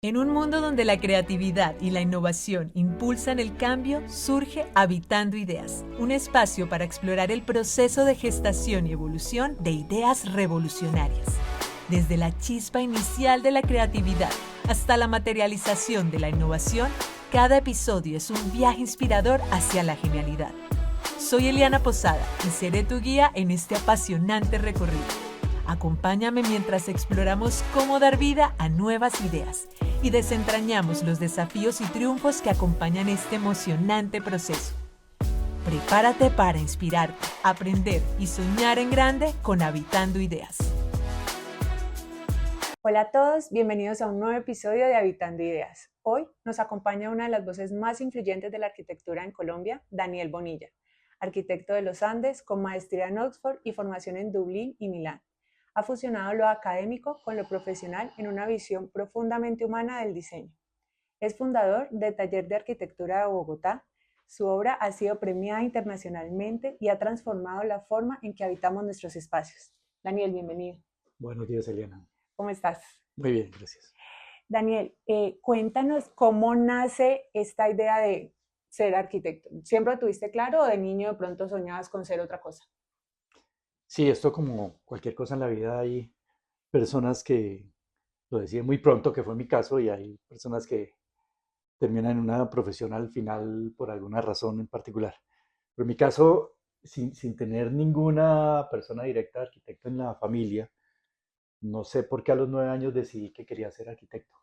En un mundo donde la creatividad y la innovación impulsan el cambio, surge Habitando Ideas, un espacio para explorar el proceso de gestación y evolución de ideas revolucionarias. Desde la chispa inicial de la creatividad hasta la materialización de la innovación, cada episodio es un viaje inspirador hacia la genialidad. Soy Eliana Posada y seré tu guía en este apasionante recorrido. Acompáñame mientras exploramos cómo dar vida a nuevas ideas y desentrañamos los desafíos y triunfos que acompañan este emocionante proceso. Prepárate para inspirarte, aprender y soñar en grande con Habitando Ideas. Hola a todos, bienvenidos a un nuevo episodio de Habitando Ideas. Hoy nos acompaña una de las voces más influyentes de la arquitectura en Colombia, Daniel Bonilla, arquitecto de los Andes con maestría en Oxford y formación en Dublín y Milán. Ha fusionado lo académico con lo profesional en una visión profundamente humana del diseño. Es fundador del Taller de Arquitectura de Bogotá. Su obra ha sido premiada internacionalmente y ha transformado la forma en que habitamos nuestros espacios. Daniel, bienvenido. Buenos días, Eliana. ¿Cómo estás? Muy bien, gracias. Daniel, cuéntanos cómo nace esta idea de ser arquitecto. ¿Siempre lo tuviste claro o de niño de pronto soñabas con ser otra cosa? Sí, esto como cualquier cosa en la vida hay personas que lo deciden muy pronto, que fue mi caso, y hay personas que terminan en una profesión al final por alguna razón en particular. Pero en mi caso, sin tener ninguna persona directa de arquitecto en la familia, no sé por qué a los 9 años decidí que quería ser arquitecto.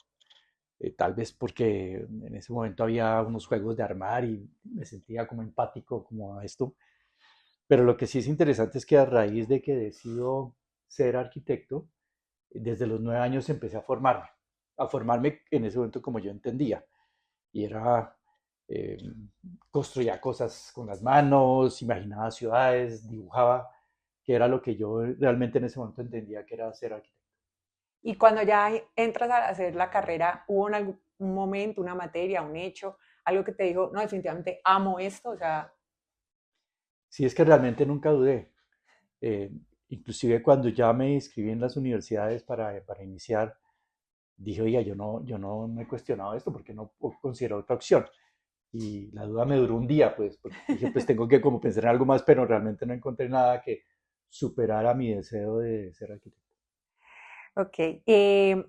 Tal vez porque en ese momento había unos juegos de armar y me sentía como empático como a esto. Pero lo que sí es interesante es que a raíz de que decido ser arquitecto, desde los 9 años empecé a formarme en ese momento como yo entendía. Y era, eh, construía cosas con las manos, imaginaba ciudades, dibujaba, que era lo que yo realmente en ese momento entendía que era ser arquitecto. Y cuando ya entras a hacer la carrera, ¿hubo un momento, una materia, un hecho, algo que te dijo, no, definitivamente amo esto? O sea, Sí, es que realmente nunca dudé. Eh, Inclusive cuando ya me inscribí en las universidades para iniciar, dije, oiga, yo no me he cuestionado esto porque no considero otra opción. Y la duda me duró un día, pues, porque dije, pues tengo que como pensar en algo más, pero realmente no encontré nada que superara mi deseo de ser arquitecto. ok.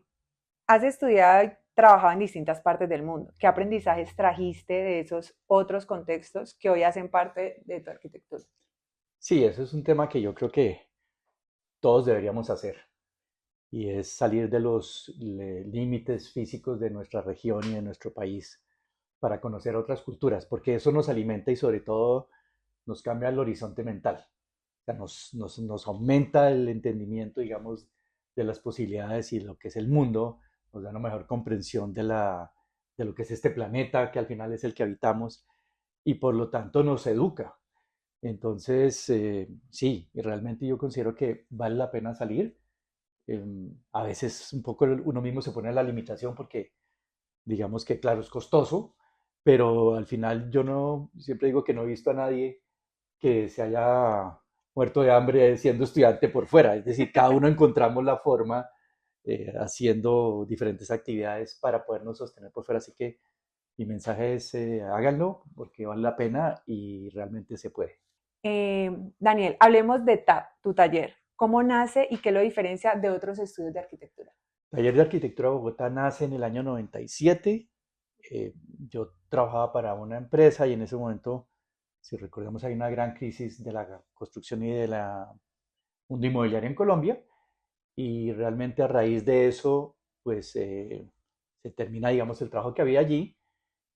Has estudiado y trabajado en distintas partes del mundo. ¿Qué aprendizajes trajiste de esos otros contextos que hoy hacen parte de tu arquitectura? Sí, eso es un tema que yo creo que todos deberíamos hacer, y es salir de los límites físicos de nuestra región y de nuestro país para conocer otras culturas, porque eso nos alimenta y sobre todo nos cambia el horizonte mental. O sea, nos aumenta el entendimiento, digamos, de las posibilidades y lo que es el mundo, nos da una mejor comprensión de lo que es este planeta, que al final es el que habitamos, y por lo tanto nos educa. Entonces, sí, y realmente yo considero que vale la pena salir. A veces un poco uno mismo se pone la limitación porque digamos que, claro, es costoso, pero al final yo no, siempre digo que no he visto a nadie que se haya muerto de hambre siendo estudiante por fuera. Es decir, cada uno encontramos la forma haciendo diferentes actividades para podernos sostener por fuera. Así que mi mensaje es háganlo porque vale la pena y realmente se puede. Daniel, hablemos de tu taller. ¿Cómo nace y qué lo diferencia de otros estudios de arquitectura? Taller de Arquitectura de Bogotá nace en el año 97. Eh, yo trabajaba para una empresa y en ese momento, si recordamos, hay una gran crisis de la construcción y de la mundo inmobiliario en Colombia, y realmente a raíz de eso, pues se termina, digamos, el trabajo que había allí,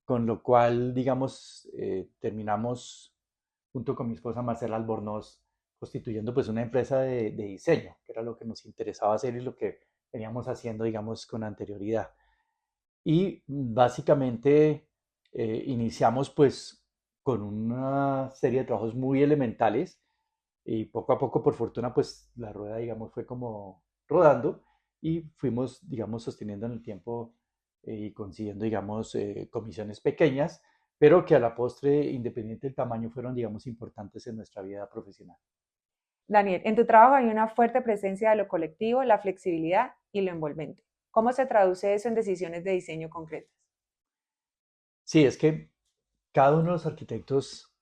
con lo cual, digamos, terminamos junto con mi esposa Marcela Albornoz constituyendo pues una empresa de diseño, que era lo que nos interesaba hacer y lo que veníamos haciendo, digamos, con anterioridad. Y básicamente iniciamos pues con una serie de trabajos muy elementales y poco a poco, por fortuna, pues la rueda, digamos, fue como rodando y fuimos, digamos, sosteniendo en el tiempo y consiguiendo, digamos, comisiones pequeñas, pero que a la postre, independiente del tamaño, fueron, digamos, importantes en nuestra vida profesional. Daniel, en tu trabajo hay una fuerte presencia de lo colectivo, la flexibilidad y lo envolvente. ¿Cómo se traduce eso en decisiones de diseño concretas? Sí, es que cada uno de los arquitectos,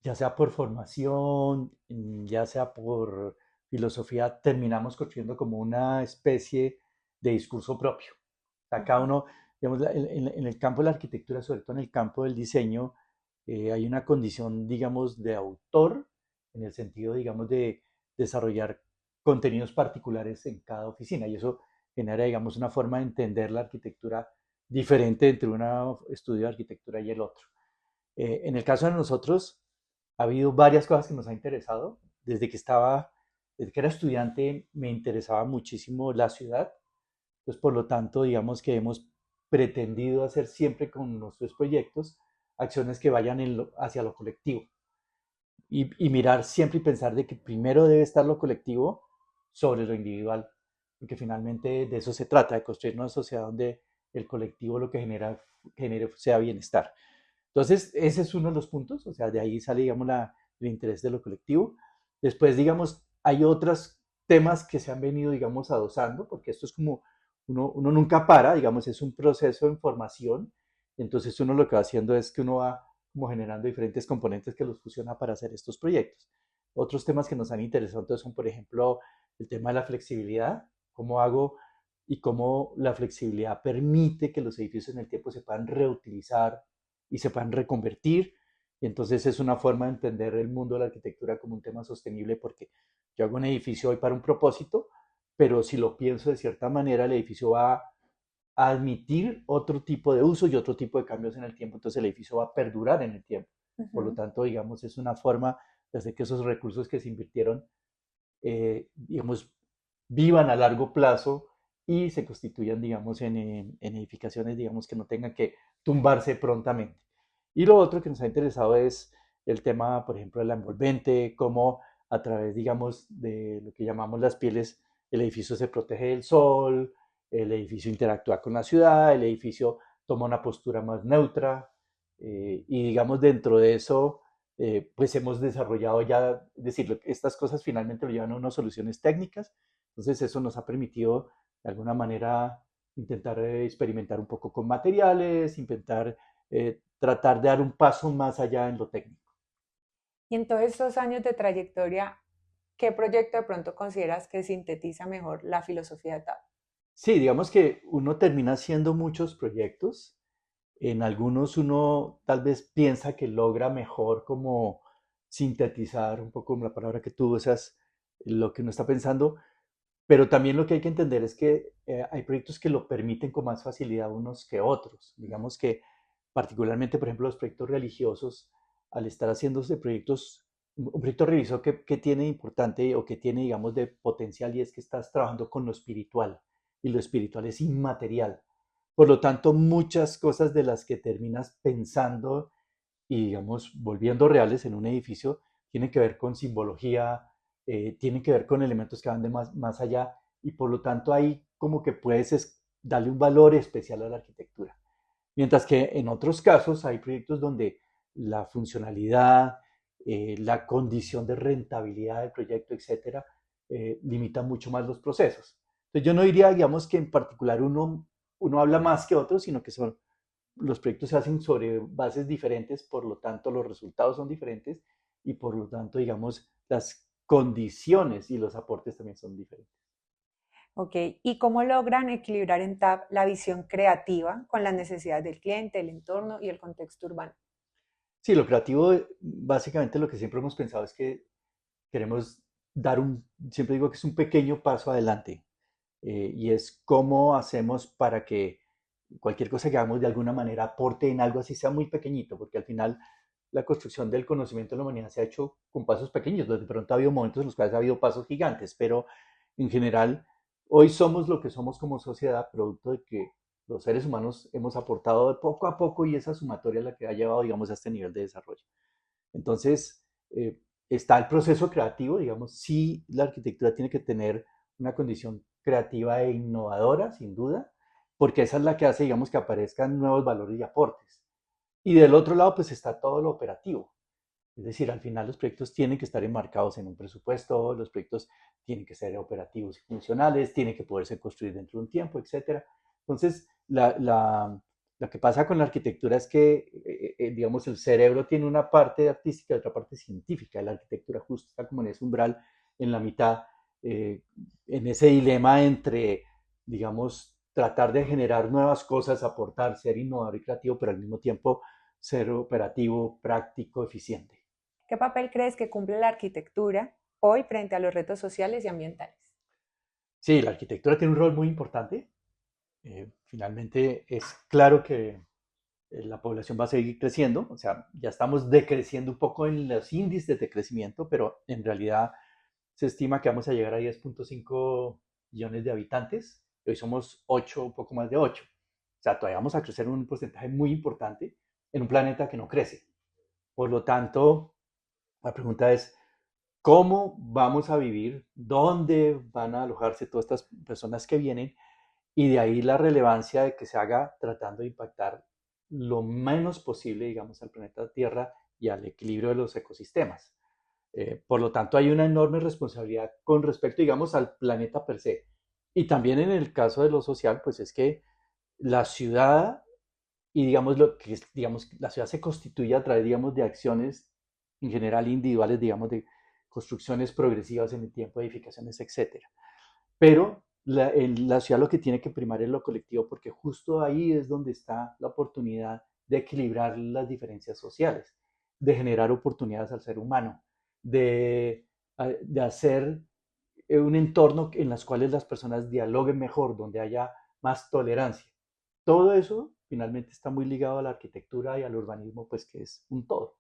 ya sea por formación, ya sea por filosofía, terminamos construyendo como una especie de discurso propio. O sea, cada Ujú. uno, digamos, en el campo de la arquitectura, sobre todo en el campo del diseño, hay una condición, digamos, de autor, en el sentido, digamos, de desarrollar contenidos particulares en cada oficina. Y eso genera, digamos, una forma de entender la arquitectura diferente entre un estudio de arquitectura y el otro. En el caso de nosotros, ha habido varias cosas que nos ha interesado. Desde que era estudiante, me interesaba muchísimo la ciudad. Pues por lo tanto, digamos que hemos pretendido hacer siempre con nuestros proyectos acciones que vayan hacia lo colectivo y mirar siempre y pensar de que primero debe estar lo colectivo sobre lo individual, porque finalmente de eso se trata, de construir una sociedad donde el colectivo lo que genere sea bienestar. Entonces, ese es uno de los puntos, o sea, de ahí sale, digamos, el interés de lo colectivo. Después, digamos, hay otros temas que se han venido, digamos, adosando, porque esto es como, uno nunca para, digamos, es un proceso en formación, entonces uno lo que va haciendo es que uno va como generando diferentes componentes que los fusiona para hacer estos proyectos. Otros temas que nos han interesado entonces son, por ejemplo, el tema de la flexibilidad, cómo hago y cómo la flexibilidad permite que los edificios en el tiempo se puedan reutilizar y se puedan reconvertir. Y entonces es una forma de entender el mundo de la arquitectura como un tema sostenible porque yo hago un edificio hoy para un propósito, pero si lo pienso de cierta manera, el edificio va a admitir otro tipo de uso y otro tipo de cambios en el tiempo, entonces el edificio va a perdurar en el tiempo. Por lo Ujú. tanto, digamos, es una forma de hacer que esos recursos que se invirtieron, digamos, vivan a largo plazo y se constituyan, digamos, en edificaciones, digamos, que no tengan que tumbarse prontamente. Y lo otro que nos ha interesado es el tema, por ejemplo, de la envolvente, cómo a través, digamos, de lo que llamamos las pieles, el edificio se protege del sol, el edificio interactúa con la ciudad, el edificio toma una postura más neutra y digamos dentro de eso pues hemos desarrollado ya, es decir, estas cosas finalmente lo llevan a unas soluciones técnicas, entonces eso nos ha permitido de alguna manera intentar experimentar un poco con materiales, intentar tratar de dar un paso más allá en lo técnico. Y en todos estos años de trayectoria, ¿qué proyecto de pronto consideras que sintetiza mejor la filosofía de TAP? Sí, digamos que uno termina haciendo muchos proyectos. En algunos uno tal vez piensa que logra mejor como sintetizar un poco la palabra que tú usas, lo que uno está pensando, pero también lo que hay que entender es que hay proyectos que lo permiten con más facilidad unos que otros. Digamos que particularmente, por ejemplo, los proyectos religiosos, al estar haciéndose proyectos, un proyecto religioso que tiene importante o que tiene, digamos, de potencial y es que estás trabajando con lo espiritual y lo espiritual es inmaterial. Por lo tanto, muchas cosas de las que terminas pensando y, digamos, volviendo reales en un edificio, tienen que ver con simbología, tienen que ver con elementos que van de más allá y por lo tanto ahí como que puedes darle un valor especial a la arquitectura. Mientras que en otros casos hay proyectos donde la funcionalidad, la condición de rentabilidad del proyecto, etcétera, limita mucho más los procesos. Entonces yo no diría, digamos, que en particular uno habla más que otro, sino que los proyectos se hacen sobre bases diferentes, por lo tanto los resultados son diferentes y por lo tanto, digamos, las condiciones y los aportes también son diferentes. ¿Ok? ¿Y cómo logran equilibrar en TAP la visión creativa con las necesidades del cliente, el entorno y el contexto urbano? Sí, lo creativo, básicamente lo que siempre hemos pensado es que queremos siempre digo que es un pequeño paso adelante, y es cómo hacemos para que cualquier cosa que hagamos de alguna manera aporte en algo así sea muy pequeñito, porque al final la construcción del conocimiento de la humanidad se ha hecho con pasos pequeños, de pronto ha habido momentos en los cuales ha habido pasos gigantes, pero en general hoy somos lo que somos como sociedad, producto de que los seres humanos hemos aportado de poco a poco y esa sumatoria es la que ha llevado, digamos, a este nivel de desarrollo. Entonces, está el proceso creativo, digamos, sí, la arquitectura tiene que tener una condición creativa e innovadora, sin duda, porque esa es la que hace, digamos, que aparezcan nuevos valores y aportes. Y del otro lado, pues está todo lo operativo. Es decir, al final los proyectos tienen que estar enmarcados en un presupuesto, los proyectos tienen que ser operativos y funcionales, tienen que poderse construir dentro de un tiempo, etcétera. Entonces, lo que pasa con la arquitectura es que, digamos, el cerebro tiene una parte artística y otra parte científica. La arquitectura justo está como en ese umbral, en la mitad, eh, en ese dilema entre, digamos, tratar de generar nuevas cosas, aportar, ser innovador y creativo, pero al mismo tiempo ser operativo, práctico, eficiente. ¿Qué papel crees que cumple la arquitectura hoy frente a los retos sociales y ambientales? Sí, la arquitectura tiene un rol muy importante. Finalmente es claro que la población va a seguir creciendo, o sea, ya estamos decreciendo un poco en los índices de crecimiento, pero en realidad se estima que vamos a llegar a 10.5 millones de habitantes. Hoy somos 8, un poco más de 8. O sea, todavía vamos a crecer un porcentaje muy importante en un planeta que no crece. Por lo tanto, la pregunta es, ¿cómo vamos a vivir? ¿Dónde van a alojarse todas estas personas que vienen? Y de ahí la relevancia de que se haga tratando de impactar lo menos posible, digamos, al planeta Tierra y al equilibrio de los ecosistemas. Por lo tanto, hay una enorme responsabilidad con respecto, digamos, al planeta per se. Y también en el caso de lo social, pues es que la ciudad y digamos, digamos, la ciudad se constituye a través, digamos, de acciones en general individuales, digamos, de construcciones progresivas en el tiempo, edificaciones, etcétera. Pero en la ciudad lo que tiene que primar es lo colectivo, porque justo ahí es donde está la oportunidad de equilibrar las diferencias sociales, de generar oportunidades al ser humano, de hacer un entorno en las cuales las personas dialoguen mejor, donde haya más tolerancia. Todo eso finalmente está muy ligado a la arquitectura y al urbanismo, pues que es un todo.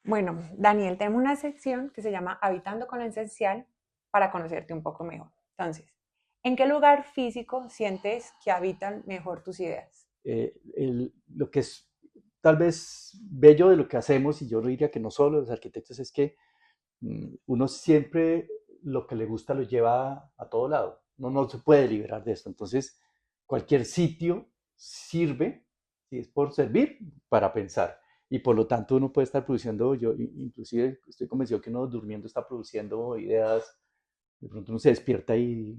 Bueno, Daniel, tenemos una sección que se llama Habitando con lo Esencial para conocerte un poco mejor. Entonces, ¿en qué lugar físico sientes que habitan mejor tus ideas? Lo que es tal vez bello de lo que hacemos, y yo diría que no solo los arquitectos, es que uno siempre lo que le gusta lo lleva a todo lado. Uno no se puede liberar de esto. Entonces, cualquier sitio sirve, si es por servir, para pensar. Y por lo tanto uno puede estar produciendo, yo inclusive estoy convencido que uno durmiendo está produciendo ideas, de pronto uno se despierta y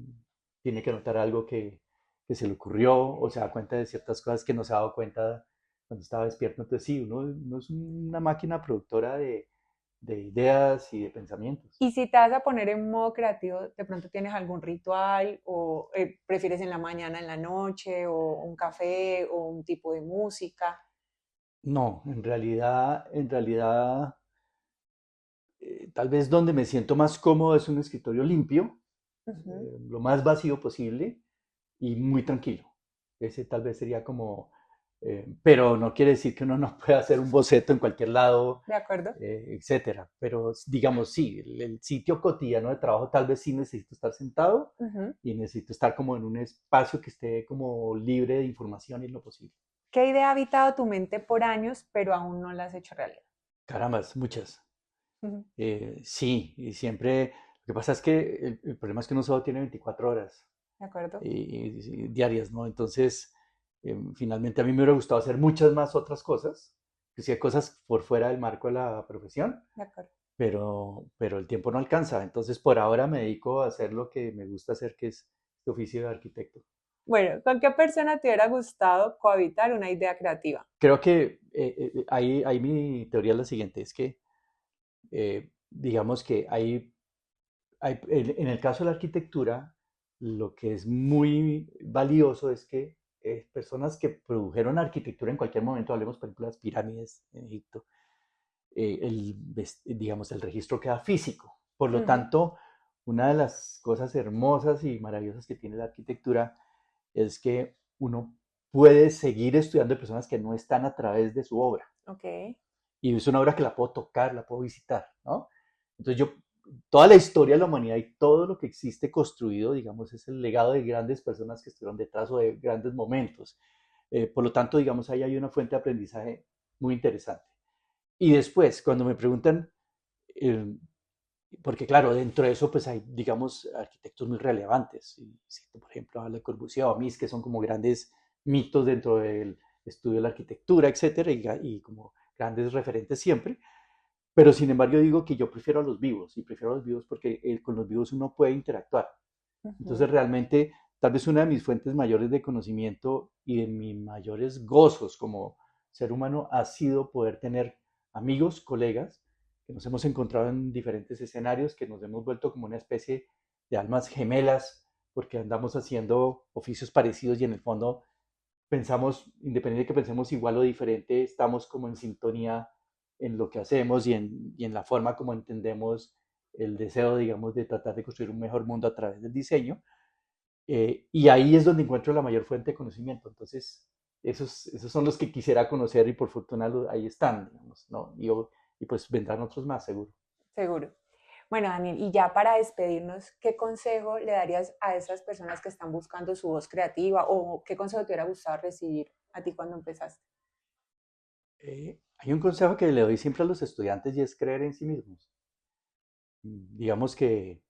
tiene que notar algo que se le ocurrió o se da cuenta de ciertas cosas que no se ha dado cuenta cuando estaba despierto. Entonces sí, uno es una máquina productora de ideas y de pensamientos. Y si te vas a poner en modo creativo, ¿de pronto tienes algún ritual o prefieres en la mañana, en la noche, o un café, o un tipo de música? No, en realidad, tal vez donde me siento más cómodo es un escritorio limpio, Ujú. lo más vacío posible y muy tranquilo. Ese tal vez sería como, pero no quiere decir que uno no pueda hacer un boceto en cualquier lado, ¿De acuerdo? etcétera. Pero digamos, sí, el sitio cotidiano de trabajo tal vez sí necesito estar sentado Ujú. y necesito estar como en un espacio que esté como libre de información en lo posible. ¿Qué idea ha habitado tu mente por años, pero aún no la has hecho realidad? Carambas, muchas. Ujú. Sí, y siempre, lo que pasa es que el problema es que uno solo tiene 24 horas ¿De acuerdo? diarias, ¿no? Entonces, finalmente a mí me hubiera gustado hacer muchas más otras cosas, que sea cosas por fuera del marco de la profesión, De acuerdo. pero el tiempo no alcanza. Entonces, por ahora me dedico a hacer lo que me gusta hacer, que es el oficio de arquitecto. Bueno, ¿con qué persona te hubiera gustado cohabitar una idea creativa? Creo que ahí mi teoría es la siguiente, es que digamos que en el caso de la arquitectura, lo que es muy valioso es que personas que produjeron arquitectura en cualquier momento, hablemos por ejemplo de las pirámides en Egipto, digamos, el registro queda físico. Por lo Ujú. tanto, una de las cosas hermosas y maravillosas que tiene la arquitectura es que uno puede seguir estudiando de personas que no están a través de su obra. Ok. Y es una obra que la puedo tocar, la puedo visitar, ¿no? Entonces yo, toda la historia de la humanidad y todo lo que existe construido, digamos, es el legado de grandes personas que estuvieron detrás o de grandes momentos. Por lo tanto, digamos, ahí hay una fuente de aprendizaje muy interesante. Y después, cuando me preguntan, eh, porque claro, dentro de eso pues hay, digamos, arquitectos muy relevantes. Y, por ejemplo, a Le Corbusier o a Mies, que son como grandes mitos dentro del estudio de la arquitectura, etcétera, y como grandes referentes siempre. Pero sin embargo yo digo que yo prefiero a los vivos, y prefiero a los vivos porque con los vivos uno puede interactuar. Ujú. Entonces realmente, tal vez una de mis fuentes mayores de conocimiento y de mis mayores gozos como ser humano ha sido poder tener amigos, colegas, que nos hemos encontrado en diferentes escenarios, que nos hemos vuelto como una especie de almas gemelas, porque andamos haciendo oficios parecidos y en el fondo pensamos, independiente de que pensemos igual o diferente, estamos como en sintonía en lo que hacemos y en la forma como entendemos el deseo, digamos, de tratar de construir un mejor mundo a través del diseño. Y ahí es donde encuentro la mayor fuente de conocimiento. Entonces, esos son los que quisiera conocer y por fortuna ahí están, digamos, ¿no? Y pues vendrán otros más, seguro. Seguro. Bueno, Daniel, y ya para despedirnos, ¿qué consejo le darías a esas personas que están buscando su voz creativa o qué consejo te hubiera gustado recibir a ti cuando empezaste? Hay un consejo que le doy siempre a los estudiantes y es creer en sí mismos. Digamos que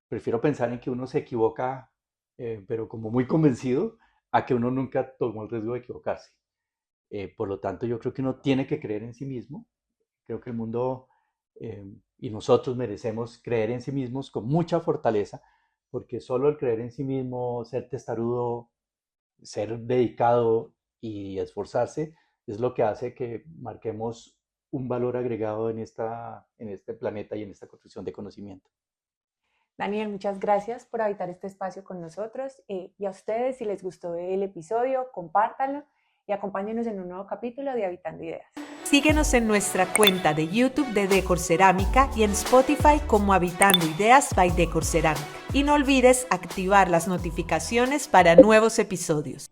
prefiero pensar en que uno se equivoca, pero como muy convencido, a que uno nunca tomó el riesgo de equivocarse. Por lo tanto, yo creo que uno tiene que creer en sí mismo. Creo que el mundo y nosotros merecemos creer en sí mismos con mucha fortaleza, porque solo el creer en sí mismo, ser testarudo, ser dedicado y esforzarse es lo que hace que marquemos un valor agregado en este planeta y en esta construcción de conocimiento. Daniel, muchas gracias por habitar este espacio con nosotros y a ustedes, si les gustó el episodio, compártanlo y acompáñenos en un nuevo capítulo de Habitando Ideas. Síguenos en nuestra cuenta de YouTube de Decor Cerámica y en Spotify como Habitando Ideas by Decor Cerámica. Y no olvides activar las notificaciones para nuevos episodios.